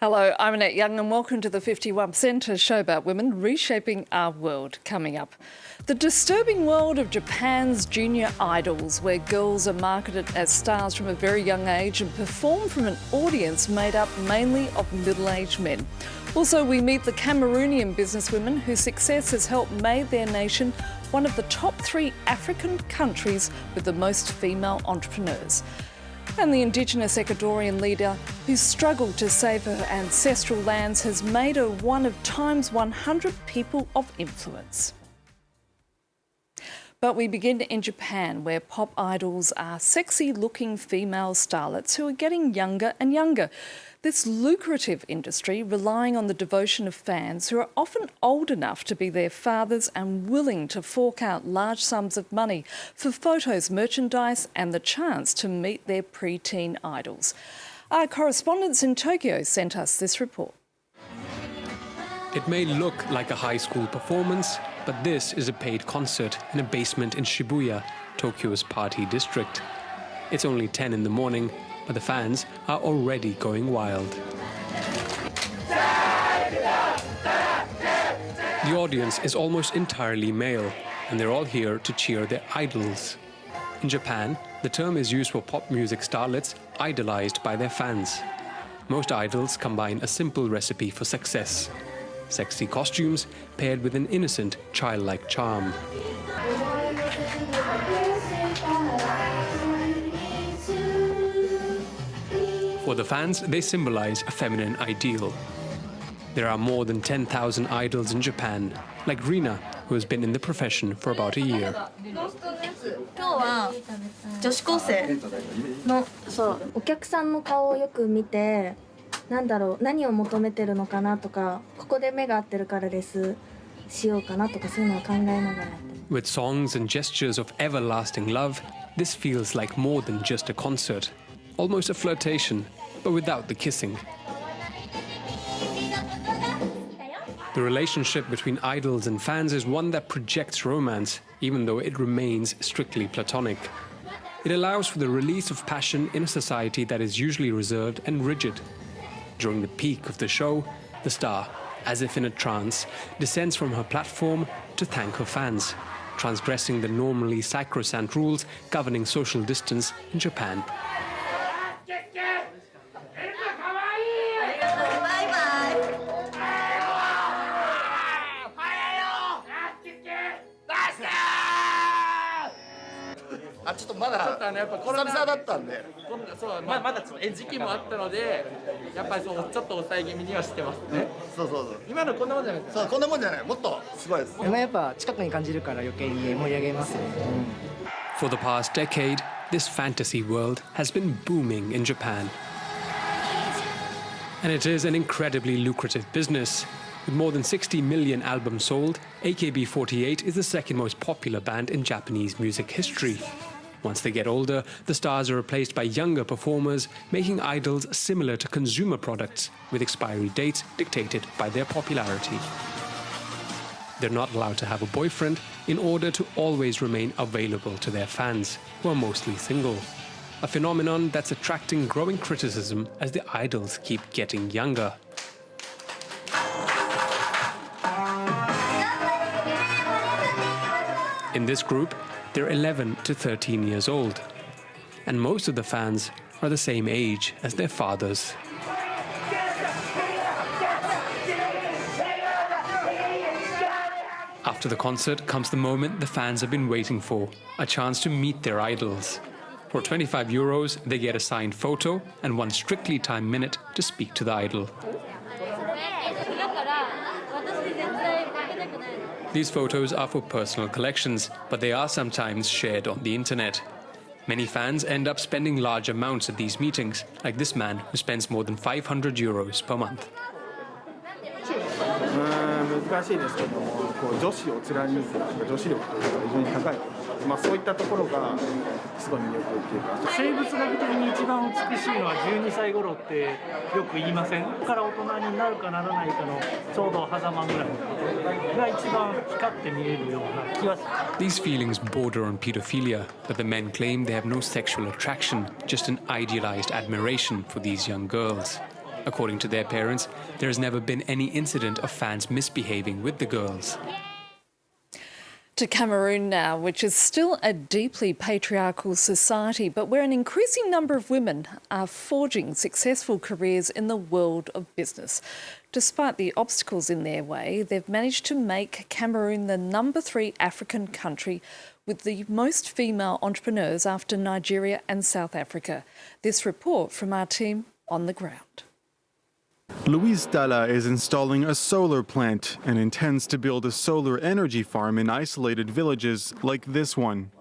Hello, I'm Annette Young and welcome to the 51%, a show about women reshaping our world. Coming up, the disturbing world of Japan's junior idols, where girls are marketed as stars from a very young age and perform from an audience made up mainly of middle-aged men. Also, we meet the Cameroonian businesswomen whose success has helped make their nation one of the top 3 African countries with the most female entrepreneurs. And the indigenous Ecuadorian leader whose struggle to save her ancestral lands has made her one of Time's 100 people of influence. But we begin in Japan, where pop idols are sexy-looking female starlets who are getting younger and younger. This lucrative industry relying on the devotion of fans who are often old enough to be their fathers and willing to fork out large sums of money for photos, merchandise and the chance to meet their pre-teen idols. Our correspondents in Tokyo sent us this report. It may look like a high school performance, but this is a paid concert in a basement in Shibuya, Tokyo's party district. It's only 10 in the morning, but the fans are already going wild. The audience is almost entirely male, and they're all here to cheer their idols. In Japan, the term is used for pop music starlets idolized by their fans. Most idols combine a simple recipe for success: sexy costumes paired with an innocent, childlike charm. For the fans, they symbolize a feminine ideal. There are more than 10,000 idols in Japan, like Rina, who has been in the profession for about a year. With songs and gestures of everlasting love, this feels like more than just a concert. Almost a flirtation, but without the kissing. The relationship between idols and fans is one that projects romance, even though it remains strictly platonic. It allows for the release of passion in a society that is usually reserved and rigid. During the peak of the show, the star, as if in a trance, descends from her platform to thank her fans, transgressing the normally sacrosanct rules governing social distance in Japan. For the past decade, this fantasy world has been booming in Japan. And it is an incredibly lucrative business. With more than 60 million albums sold, AKB48 is the second most popular band in Japanese music history. Once they get older, the stars are replaced by younger performers, making idols similar to consumer products, with expiry dates dictated by their popularity. They're not allowed to have a boyfriend in order to always remain available to their fans, who are mostly single. A phenomenon that's attracting growing criticism as the idols keep getting younger. In this group, they're 11 to 13 years old, and most of the fans are the same age as their fathers. After the concert comes the moment the fans have been waiting for, a chance to meet their idols. For €25, they get a signed photo and one strictly timed minute to speak to the idol. These photos are for personal collections, but they are sometimes shared on the internet. Many fans end up spending large amounts at these meetings, like this man who spends more than €500 per month. These feelings border on pedophilia, but the men claim they have no sexual attraction, just an idealized admiration for these young girls. According to their parents, there has never been any incident of fans misbehaving with the girls. To Cameroon now, which is still a deeply patriarchal society, but where an increasing number of women are forging successful careers in the world of business. Despite the obstacles in their way, they've managed to make Cameroon the #3 African country with the most female entrepreneurs after Nigeria and South Africa. This report from our team on the ground. Louise Tala is installing a solar plant and intends to build a solar energy farm in isolated villages like this one.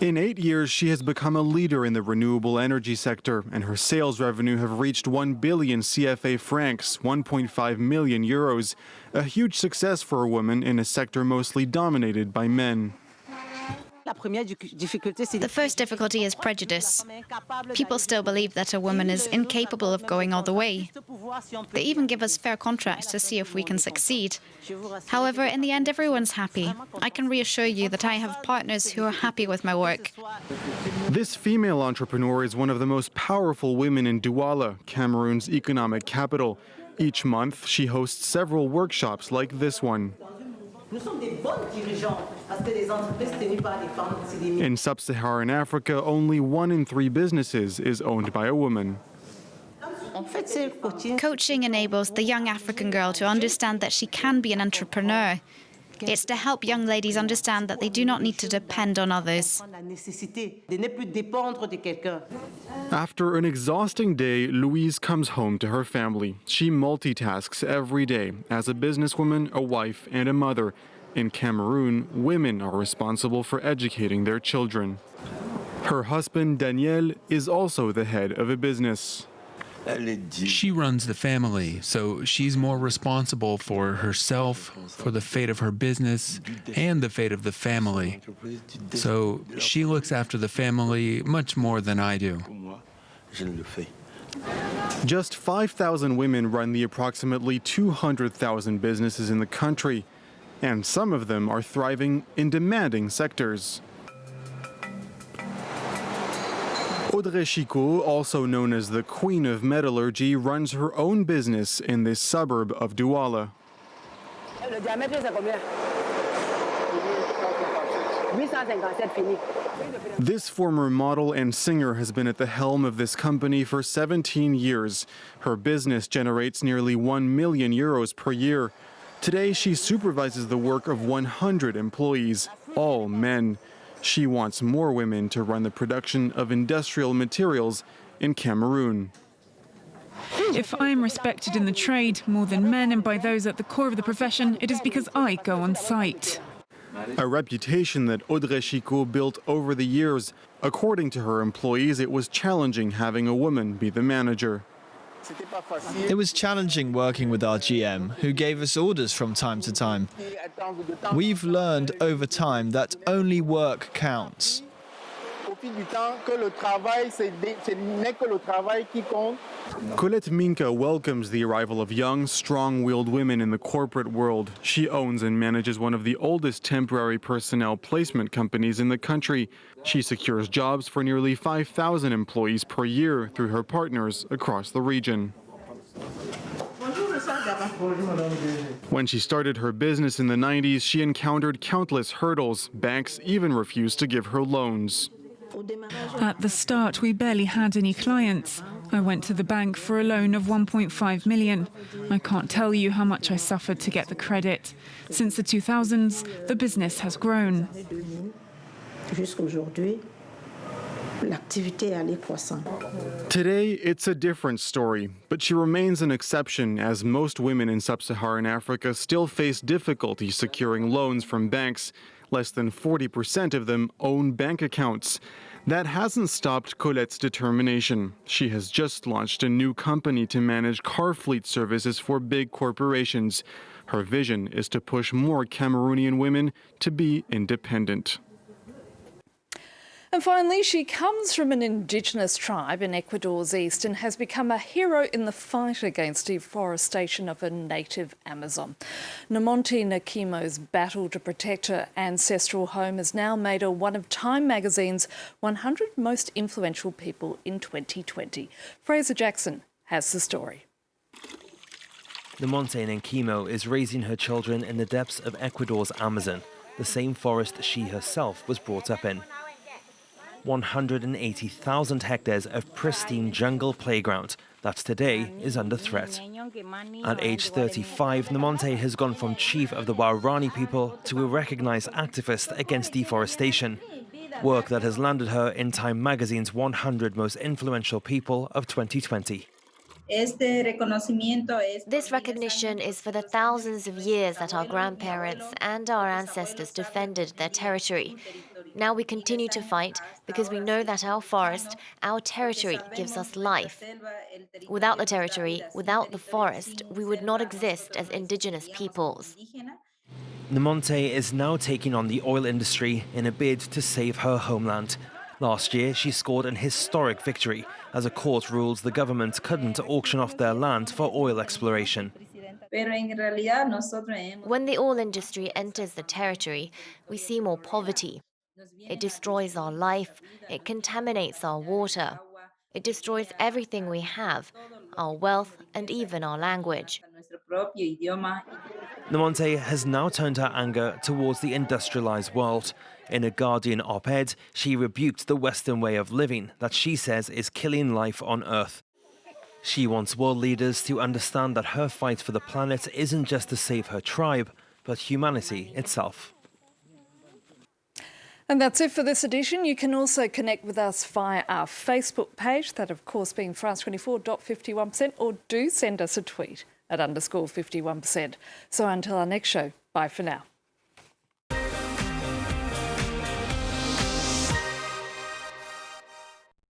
In 8 years, she has become a leader in the renewable energy sector, and her sales revenue have reached 1 billion CFA francs, 1.5 million euros, a huge success for a woman in a sector mostly dominated by men. The first difficulty is prejudice. People still believe that a woman is incapable of going all the way. They even give us fair contracts to see if we can succeed. However, in the end, everyone's happy. I can reassure you that I have partners who are happy with my work. This female entrepreneur is one of the most powerful women in Douala, Cameroon's economic capital. Each month, she hosts several workshops like this one. In sub-Saharan Africa, only 1 in 3 businesses is owned by a woman. Coaching enables the young African girl to understand that she can be an entrepreneur. It's to help young ladies understand that they do not need to depend on others. After an exhausting day, Louise comes home to her family. She multitasks every day as a businesswoman, a wife, and a mother. In Cameroon, women are responsible for educating their children. Her husband, Daniel, is also the head of a business. She runs the family, so she's more responsible for herself, for the fate of her business, and the fate of the family. So she looks after the family much more than I do. Just 5,000 women run the approximately 200,000 businesses in the country, and some of them are thriving in demanding sectors. Audrey Chicot, also known as the Queen of Metallurgy, runs her own business in this suburb of Douala. This former model and singer has been at the helm of this company for 17 years. Her business generates nearly 1 million euros per year. Today, she supervises the work of 100 employees, all men. She wants more women to run the production of industrial materials in Cameroon. If I am respected in the trade more than men and by those at the core of the profession, it is because I go on site. A reputation that Audrey Chicot built over the years. According to her employees, it was challenging having a woman be the manager. It was challenging working with our GM, who gave us orders from time to time. We've learned over time that only work counts. Colette Minka welcomes the arrival of young, strong-willed women in the corporate world. She owns and manages one of the oldest temporary personnel placement companies in the country. She secures jobs for nearly 5,000 employees per year through her partners across the region. When she started her business in the 90s, she encountered countless hurdles. Banks even refused to give her loans. At the start, we barely had any clients. I went to the bank for a loan of 1.5 million. I can't tell you how much I suffered to get the credit. Since the 2000s, the business has grown. Today, it's a different story, but she remains an exception as most women in sub-Saharan Africa still face difficulty securing loans from banks. Less than 40% of them own bank accounts. That hasn't stopped Colette's determination. She has just launched a new company to manage car fleet services for big corporations. Her vision is to push more Cameroonian women to be independent. And finally, she comes from an indigenous tribe in Ecuador's east and has become a hero in the fight against deforestation of her native Amazon. Namonte Nakimo's battle to protect her ancestral home has now made her one of Time magazine's 100 most influential people in 2020. Fraser Jackson has the story. Namonte Nakimo is raising her children in the depths of Ecuador's Amazon, the same forest she herself was brought up in. 180,000 hectares of pristine jungle playground that today is under threat. At age 35, Namonte has gone from chief of the Waorani people to a recognized activist against deforestation, work that has landed her in Time magazine's 100 most influential people of 2020. This recognition is for the thousands of years that our grandparents and our ancestors defended their territory. Now we continue to fight because we know that our forest, our territory, gives us life. Without the territory, without the forest, we would not exist as indigenous peoples. Namonte is now taking on the oil industry in a bid to save her homeland. Last year, she scored an historic victory as a court ruled the government couldn't auction off their land for oil exploration. When the oil industry enters the territory, we see more poverty. It destroys our life, it contaminates our water, it destroys everything we have, our wealth and even our language. Namonte has now turned her anger towards the industrialized world. In a Guardian op-ed, she rebuked the Western way of living that she says is killing life on Earth. She wants world leaders to understand that her fight for the planet isn't just to save her tribe, but humanity itself. And that's it for this edition. You can also connect with us via our Facebook page, that of course being France24.51%, or do send us a tweet at _51%. So until our next show, bye for now.